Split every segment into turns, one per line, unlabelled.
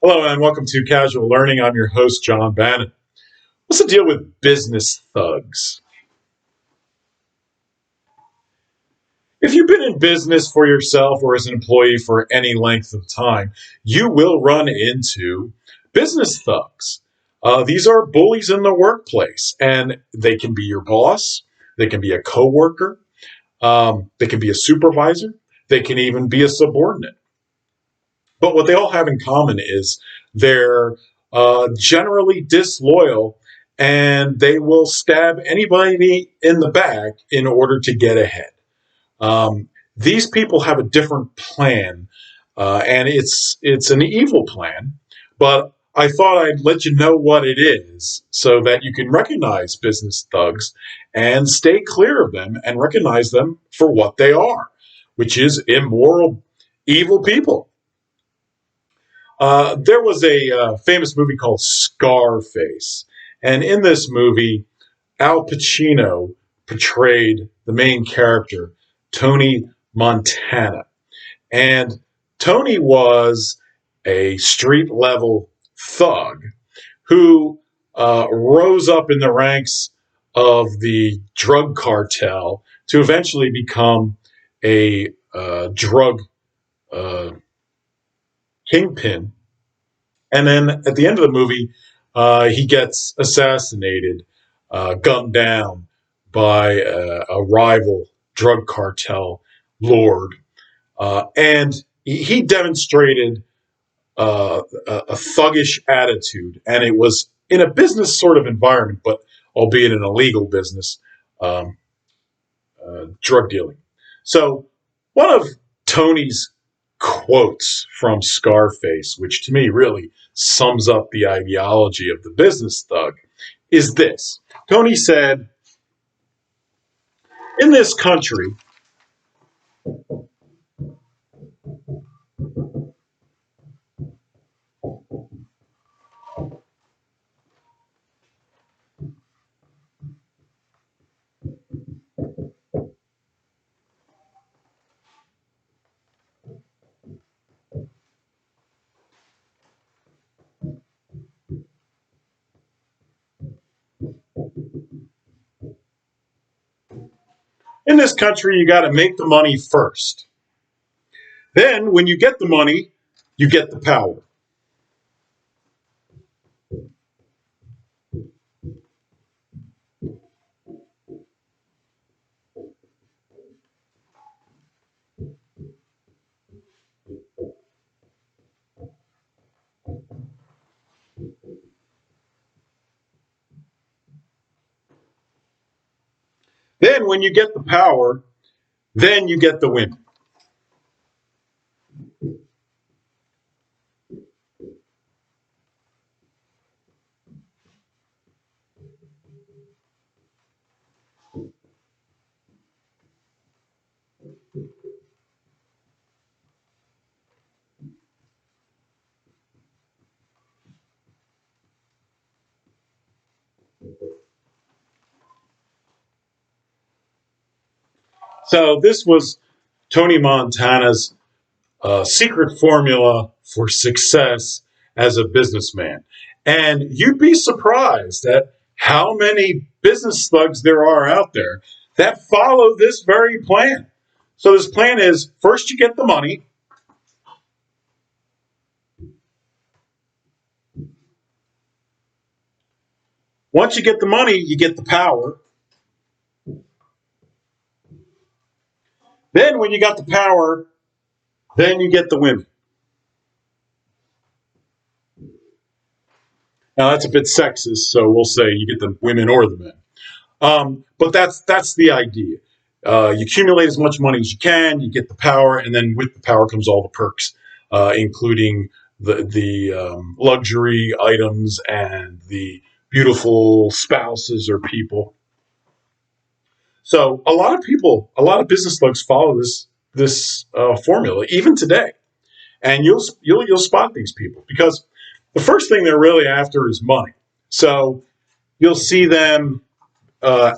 Hello and welcome to Casual Learning. I'm your host, John Bannan. What's the deal with business thugs? If you've been in business for yourself or as an employee for any length of time, you will run into business thugs. These are bullies in the workplace, and they can be your boss, they can be a coworker, they can be a supervisor, they can even be a subordinate. But what they all have in common is they're generally disloyal and they will stab anybody in the back in order to get ahead. These people have a different plan, and it's an evil plan. But I thought I'd let you know what it is so that you can recognize business thugs and stay clear of them and recognize them for what they are, which is immoral, evil people. There was a famous movie called Scarface, and in this movie, Al Pacino portrayed the main character, Tony Montana. And Tony was a street level thug who rose up in the ranks of the drug cartel to eventually become a drug uh, kingpin. And then at the end of the movie, he gets assassinated, gunned down by a rival drug cartel lord. And he demonstrated a thuggish attitude, and it was in a business sort of environment, but albeit in a legal business, um, drug dealing. So one of Tony's quotes from Scarface, which to me really sums up the ideology of the business thug, is this. Tony said, in this country, you got to make the money first. Then, when you get the money, you get the power. Then, when you get the power, then you get the women. So, this was Tony Montana's secret formula for success as a businessman. And you'd be surprised at how many business thugs there are out there that follow this very plan. So, this plan is first you get the money. Once you get the money, you get the power. Then, when you got the power, then you get the women. Now, that's a bit sexist, so we'll say you get the women or the men. But that's the idea. You accumulate as much money as you can, you get the power, and then with the power comes all the perks, including the luxury items and the beautiful spouses or people. So a lot of people, a lot of business thugs follow this formula even today, and you'll spot these people because the first thing they're really after is money. So you'll see them uh,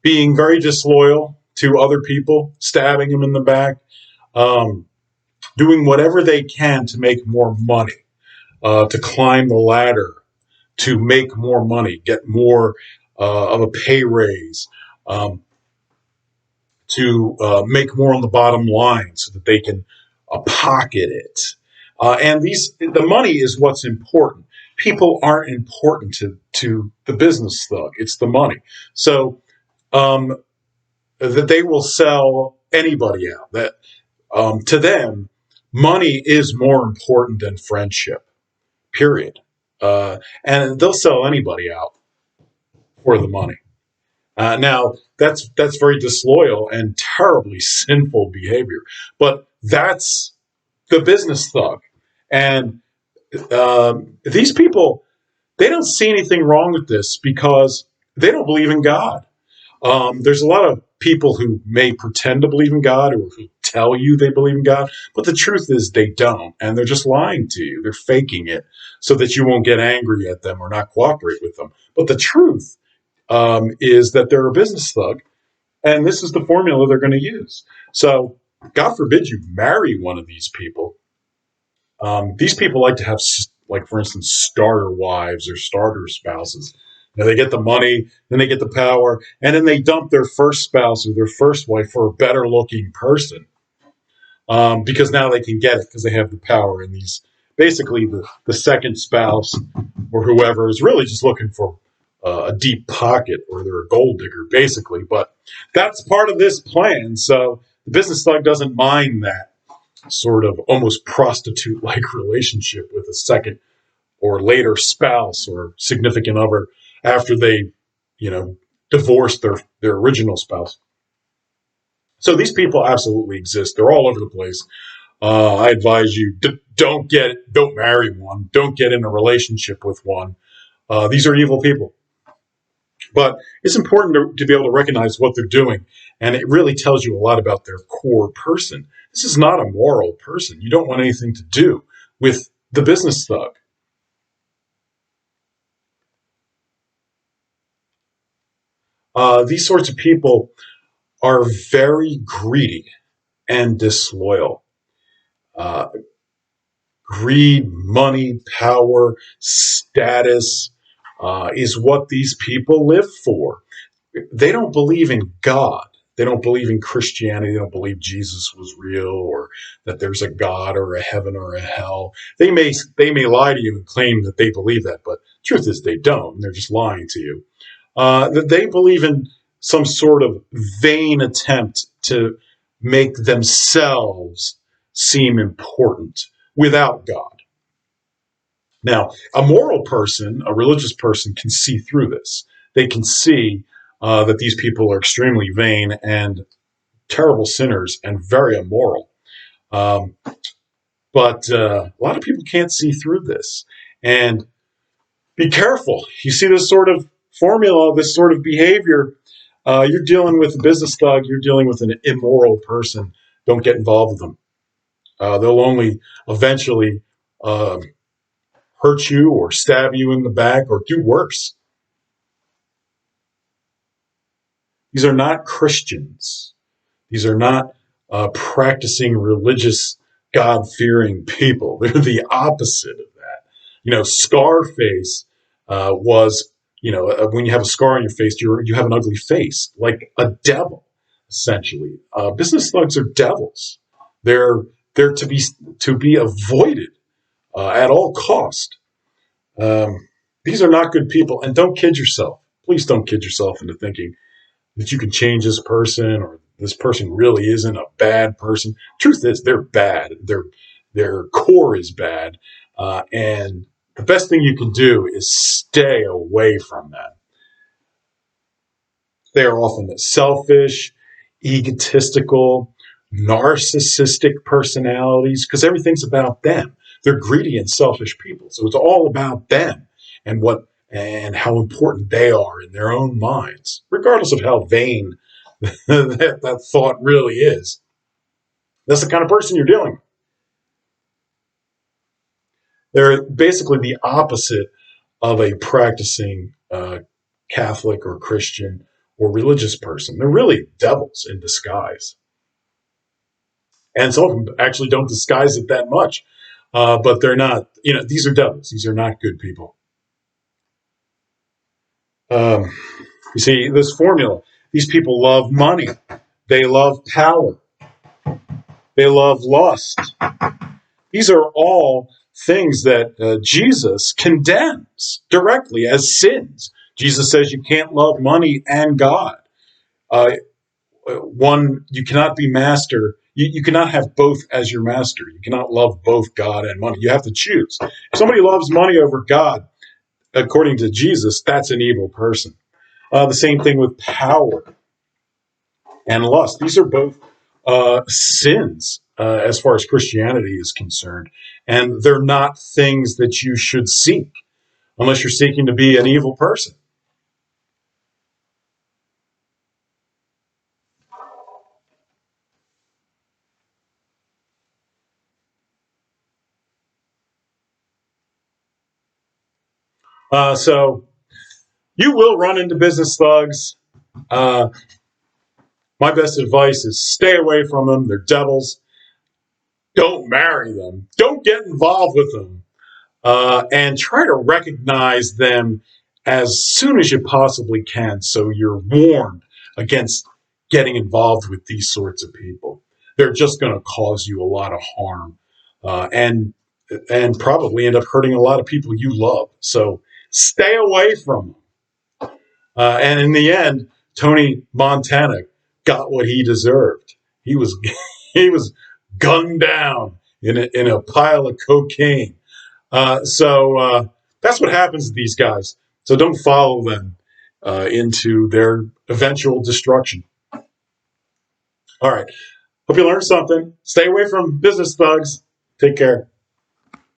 being very disloyal to other people, stabbing them in the back, um, doing whatever they can to make more money. to climb the ladder, to make more money, get more of a pay raise, um, to make more on the bottom line so that they can pocket it. And the money is what's important. People aren't important to the business thug. It's the money. So um, that they will sell anybody out. That to them, money is more important than friendship. Period. And they'll sell anybody out for the money. Now that's very disloyal and terribly sinful behavior, but that's the business thug. And these people, they don't see anything wrong with this because they don't believe in God. There's a lot of people who may pretend to believe in God or who tell you they believe in God, but the truth is they don't, and they're just lying to you. They're faking it so that you won't get angry at them or not cooperate with them. But the truth is that they're a business thug, and this is the formula they're going to use. So, God forbid you marry one of these people. These people like to have, like, for instance, starter wives or starter spouses. They get the money, then they get the power, and then they dump their first spouse or their first wife for a better looking person because now they can get it because they have the power. And these basically the second spouse or whoever is really just looking for a deep pocket or they're a gold digger, basically. But that's part of this plan. So the business thug doesn't mind that sort of almost prostitute like relationship with a second or later spouse or significant other after they, divorced their original spouse. So these people absolutely exist. They're all over the place. I advise you don't marry one, don't get in a relationship with one. These are evil people. But it's important to be able to recognize what they're doing, and it really tells you a lot about their core person. This is not a moral person. You don't want anything to do with the business thug. These sorts of people are very greedy and disloyal. Uh, Greed, money, power, status is what these people live for. They don't believe in God. They don't believe in Christianity. They don't believe Jesus was real or that there's a God or a heaven or a hell. They may lie to you and claim that they believe that, but truth is they don't. They're just lying to you. That they believe in some sort of vain attempt to make themselves seem important without God. Now, a moral person, a religious person, can see through this. They can see that these people are extremely vain and terrible sinners and very immoral. Um, but a lot of people can't see through this. And be careful. You see this sort of formula, this sort of behavior. You're dealing with a business thug. You're dealing with an immoral person. Don't get involved with them. They'll only eventually uh, hurt you or stab you in the back or do worse. These are not Christians. These are not practicing religious, God fearing people. They're the opposite of that. Scarface was, when you have a scar on your face, you have an ugly face, like a devil, essentially. Business thugs are devils. They're they're to be avoided at all cost. Um, these are not good people, and don't kid yourself. Please don't kid yourself into thinking that you can change this person or this person really isn't a bad person. Truth is, they're bad. Their core is bad, and the best thing you can do is stay away from that. They are often selfish, egotistical, narcissistic personalities because everything's about them. They're greedy and selfish people, so it's all about them and how important they are in their own minds, regardless of how vain that thought really is. That's the kind of person you're dealing with. They're basically the opposite of a practicing Catholic or Christian or religious person. They're really devils in disguise. And some of them actually don't disguise it that much. but they're not. These are devils. These are not good people. Um, you see this formula. These people love money. They love power. They love lust. These are all things that Jesus condemns directly as sins. Jesus says you can't love money and God. Uh, you cannot be master. You cannot have both as your master. You cannot love both God and money. You have to choose. If somebody loves money over God, according to Jesus, that's an evil person. The same thing with power and lust. These are both sins as far as Christianity is concerned, and they're not things that you should seek unless you're seeking to be an evil person. So you will run into business thugs. Uh, my best advice is stay away from them. They're devils. Don't marry them. Don't get involved with them. And try to recognize them as soon as you possibly can so you're warned against getting involved with these sorts of people. They're just going to cause you a lot of harm and probably end up hurting a lot of people you love. So stay away from them. And in the end, Tony Montana got what he deserved. He was he was gunned down in a pile of cocaine. So that's what happens to these guys. So don't follow them into their eventual destruction. All right. Hope you learned something. Stay away from business thugs. Take care.